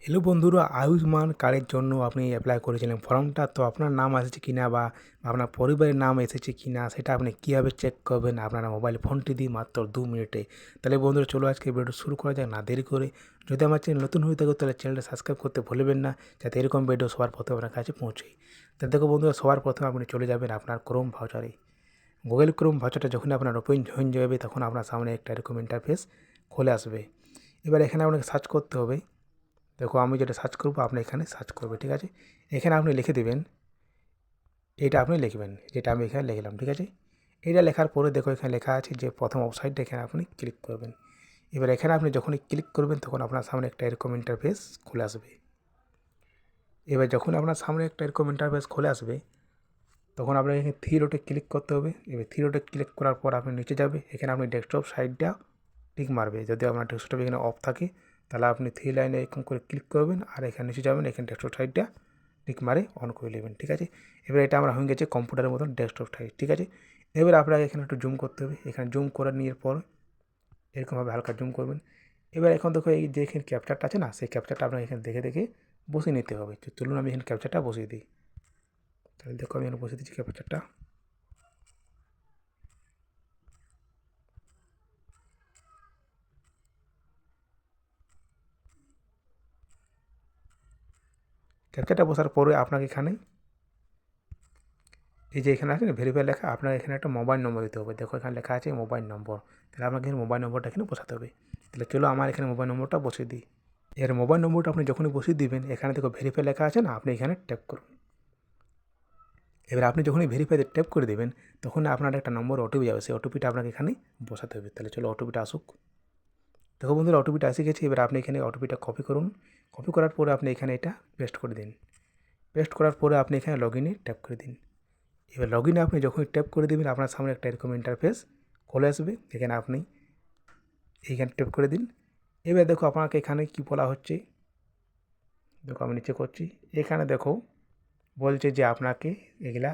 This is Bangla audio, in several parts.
হ্যালো বন্ধুরা, আয়ুষ্মান কার্ডের জন্য আপনি অ্যাপ্লাই করেছিলেন ফর্মটা, তো আপনার নাম এসেছে কিনা বা আপনার পরিবারের নাম এসেছে কিনা সেটা আপনি কীভাবে চেক করবেন আপনার মোবাইল ফোনটি দিয়ে মাত্র 2 মিনিটে। তাহলে বন্ধুরা চলো আজকে ভিডিও শুরু করা যাক না দেরি করে। যদি আমার চ্যানেল নতুন হয়ে থাকে তাহলে চ্যানেলটা সাবস্ক্রাইব করতে ভুলবেন না, যাতে এরকম ভিডিও সবার প্রথমে আপনার কাছে পৌঁছায়। তাহলে দেখো বন্ধুরা, সবার প্রথমে আপনি চলে যাবেন আপনার ক্রোম ভাউচারে। গুগল ক্রোম ভাউচারটা যখন আপনার ওপেন হয়ে যাবে তখন আপনার সামনে একটা এরকম ইন্টারফেস খুলে আসবে। এবার এখানে আপনাকে সার্চ করতে হবে। দেখো আমি যেটা সার্চ করবো আপনি এখানে সার্চ করবে, ঠিক আছে। এখানে আপনি লিখে দেবেন, এটা আপনি লিখবেন যেটা আমি এখানে লিখলাম, ঠিক আছে। এটা লেখার পরে দেখো এখানে লেখা আছে যে প্রথম ওয়েবসাইটটা, এখানে আপনি ক্লিক করবেন। এবার এখানে আপনি যখনই ক্লিক করবেন তখন আপনার সামনে একটা এরকম ইন্টারফেস খুলে আসবে। এবার যখন আপনার সামনে একটা এরকম ইন্টারফেস খুলে আসবে তখন আপনাকে এখানে থ্রি ডটে ক্লিক করতে হবে। এবার থ্রি ডটে ক্লিক করার পর আপনি নিচে যাবে, এখানে আপনি ডেস্কটপ সাইডটা টিক মারবে। যদি আপনার ডেস্কটপ এখানে অফ থাকে তাহলে আপনি থ্রি লাইনে এরকম করে ক্লিক করবেন আর এখানে নিচে যাবেন, এখানে ডেস্কটপ সাইডটা টিক মারে অন করে নেবেন, ঠিক আছে। এবার এটা আমরা হয়ে গেছে কম্পিউটারের মতন ডেস্কটপ সাইড, ঠিক আছে। এবার আপনাকে এখানে একটু জুম করতে হবে, এখানে জুম করে নেওয়ার পর এরকমভাবে হালকা জুম করবেন। এবার এখন দেখো এই যে এখানে ক্যাপচারটা আছে না, সেই ক্যাপচারটা আপনাকে এখানে দেখে দেখে বসিয়ে নিতে হবে। তো চলুন আমি এখানে ক্যাপচারটা বসিয়ে দিই। তাহলে দেখো আমি এখানে বসিয়ে দিচ্ছি ক্যাপচারটা। ক্যাপচারটা বসার পরে আপনাকে এখানে এই যে এখানে আছে না ভেরিফাই লেখা, আপনার এখানে একটা মোবাইল নম্বর দিতে হবে। দেখো এখানে লেখা আছে মোবাইল নম্বর, তাহলে আপনাকে এখানে মোবাইল নম্বরটা এখানে বসাতে হবে। তাহলে চলো আমার এখানে মোবাইল নম্বরটা বসিয়ে দিই। এর মোবাইল নম্বরটা আপনি যখনই বসিয়ে দিবেন এখানে দেখো ভেরিফাই লেখা আছে না, আপনি এখানে ট্যাপ করুন। এবার আপনি যখনই ভেরিফাইতে ট্যাপ করে দেবেন তখন আপনার একটা নম্বর ওটিপি যাবে, সেই ওটিপিটা আপনাকে এখানে বসাতে হবে। তাহলে চলো ওটিপিটা আসুক। দেখো বন্ধুরা ওটিপিটা এসে গেছে। এবার আপনি এখানে ওটিপিটা কপি করুন। কপি করার পরে আপনি এখানে এটা পেস্ট করে দিন। পেস্ট করার পরে আপনি এখানে লগ ইনে ট্যাপ করে দিন। এবার লগ ইনে আপনি যখনই ট্যাপ করে দেবেন আপনার সামনে একটা এরকম ইন্টারফেস চলে আসবে। এখানে আপনি এইখানে ট্যাপ করে দিন। এবার দেখো আপনাকে এখানে কি বলা হচ্ছে, দেখো আমি নিচে করছি। এখানে দেখো বলছে যে আপনাকে এগুলা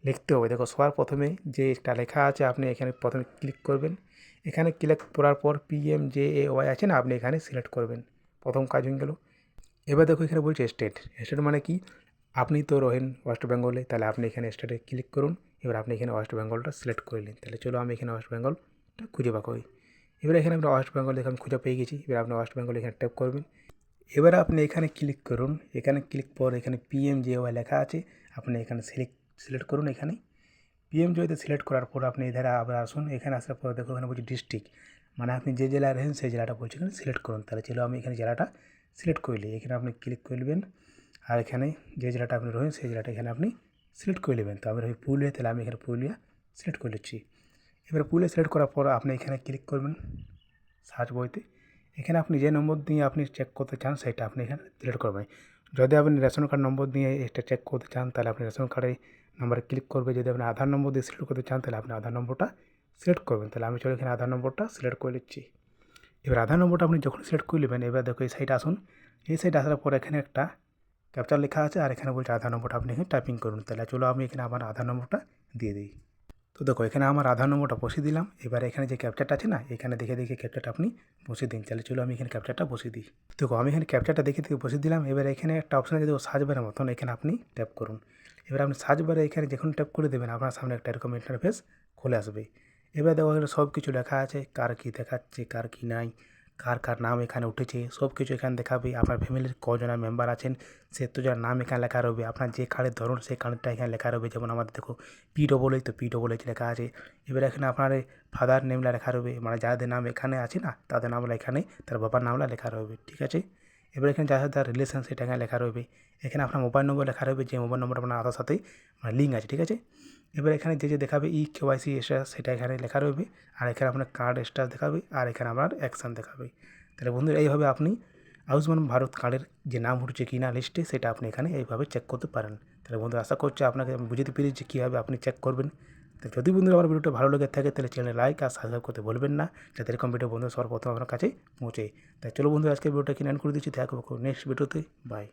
লিখতে হবে। দেখো সবার প্রথমে যে একটা লেখা আছে আপনি এখানে প্রথমে ক্লিক করবেন। এখানে ক্লিক করার পর PMJAY আছে না, আপনি এখানে সিলেক্ট করবেন। প্রথম কাজ হয়ে গেল। এবার দেখো এখানে বলছে স্টেট। স্টেট মানে কি, আপনি তো রহেন ওয়েস্ট বেঙ্গলে, তাহলে আপনি এখানে স্টেটে ক্লিক করুন। এবার আপনি এখানে ওয়েস্ট বেঙ্গলটা সিলেক্ট করে নিন। তাহলে চলো আমি এখানে ওয়েস্ট বেঙ্গলটা খুঁজে পাবো। এবার এখানে আমরা ওয়েস্ট বেঙ্গল দেখে আমি খুঁজে পেয়ে গেছি। এবার আপনি ওয়েস্ট বেঙ্গল এখানে ট্যাপ করবেন। এবার আপনি এখানে ক্লিক করুন। এখানে ক্লিক পর এখানে PMJY লেখা আছে, আপনি এখানে সিলেক্ট করুন। এখানে PMJYতে সিলেক্ট করার পর আপনি এধারে আবার আসুন। এখানে আসার পর দেখো এখানে বলছি ডিস্ট্রিক্ট, মানে আপনি যে জেলায় রয়েছেন সেই জেলাটা বলছে এখানে সিলেক্ট করুন। তাহলে চলো আমি এখানে জেলাটা সিলেক্ট করলি, এখানে আপনি ক্লিক করে নেবেন। আর এখানে যে জেলাটা আপনি রয়েছেন সেই জেলাটা এখানে আপনি সিলেক্ট করে নেবেন। তো আমি রই পুরুলিয়া, তাহলে আমি এখানে পুরুলিয়া সিলেক্ট করে নিচ্ছি। এবার পুরুলিয়া সিলেক্ট করার পর আপনি এখানে ক্লিক করবেন সার্চ বইতে। এখানে আপনি যে নম্বর দিয়ে আপনি চেক করতে চান সেটা আপনি এখানে সিলেক্ট করবেন। যদি আপনি রেশন কার্ড নম্বর দিয়ে এটা চেক করতে চান তাহলে আপনি রেশন কার্ডের নম্বরে ক্লিক করবে। যদি আপনি আধার নম্বর দিয়ে সিলেক্ট করতে চান তাহলে আপনি আধার নম্বরটা সিলেক্ট করবেন। তাহলে আমি চলো এখানে আধার নম্বরটা সিলেক্ট করে নিচ্ছি। এবার আধার নম্বরটা আপনি যখন সিলেক্ট করে নেবেন, এবার দেখো এই সাইডে আসুন। এই সাইডে আসার পর এখানে একটা ক্যাপচার লেখা আছে আর এখানে বলছে আধার নম্বরটা আপনি এখানে টাইপিং করুন। তাহলে চলো আমি এখানে আমার আধার নম্বরটা দিয়ে দিই। তো দেখো এখানে আমার আধার নম্বরটা বসিয়ে দিলাম। এবার এখানে যে ক্যাপচারটা আছে না, এখানে দেখে দেখে ক্যাপচারটা আপনি বসিয়ে দিন। তাহলে চলো আমি এখানে ক্যাপচারটা বসিয়ে দিই। দেখো আমি এখানে ক্যাপচারটা দেখে দেখে বসিয়ে দিলাম। এবার এখানে একটা অপশন আছে দেখো সার্চ বারের মতন, এখানে আপনি ট্যাপ করুন। এবার আপনি সার্চ বারে এখানে যখন ট্যাপ করে দেবেন আপনার সামনে একটা এরকম ইন্টারফেস খুলে আসবে। এবার দেখো এখানে সব কিছু লেখা আছে, কার কী দেখাচ্ছে কার কী নাই, কার কার নাম এখানে উঠেছে সব কিছু এখানে দেখাবে। আপনার ফ্যামিলির কজনের মেম্বার আছেন সে তো যার নাম এখানে লেখা রবে। আপনার যে কার্ডের ধরুন সেই কার্ডটা এখানে লেখা রবে। যেমন আমাদের দেখো PWH, তো PWH লেখা আছে। এবার এখানে আপনার ফাদার নেমটা লেখা রবে, মানে যাদের নাম এখানে আছে না তাদের নামটা এখানে তার বাবার নামটা লেখা রবে, ঠিক আছে। এবার এখানে যার সাথে তার রিলেশন সেটা এখানে লেখা রবে। এখানে আপনার মোবাইল নম্বর লেখা রবে, যে মোবাইল নম্বর আপনার আধার সাথে মানে লিঙ্ক আছে, ঠিক আছে। এবার এখানে যে যে দেখাবে KYC সেটা এখানে লেখা রবে। আর এখানে আপনার কার্ড স্ট্যাটাস দেখাবে আর এখানে আপনার অ্যাকশান দেখাবে। তাহলে বন্ধুরা এইভাবে আপনি আয়ুষ্মান ভারত কার্ডের যে নাম উঠছে কি না লিস্টে সেটা আপনি এখানে এইভাবে চেক করতে পারেন। তাহলে বন্ধু আশা করছি আপনাকে আমি বুঝতে পেরেছি কীভাবে আপনি চেক করবেন। তো যদি বন্ধুরা আমার ভিডিওটা ভালো লেগে থাকে তাহলে চ্যানেলে লাইক আর সাবস্ক্রাইব করতে ভুলবেন না, যাতে এরকম ভিডিও বন্ধু সর্বপ্রথম আপনার কাছে পৌঁছে। তাই চলো বন্ধু আজকে ভিডিওটা কিনে করে দিচ্ছি। দেখা করবো নেক্সট ভিডিওতে। বাই।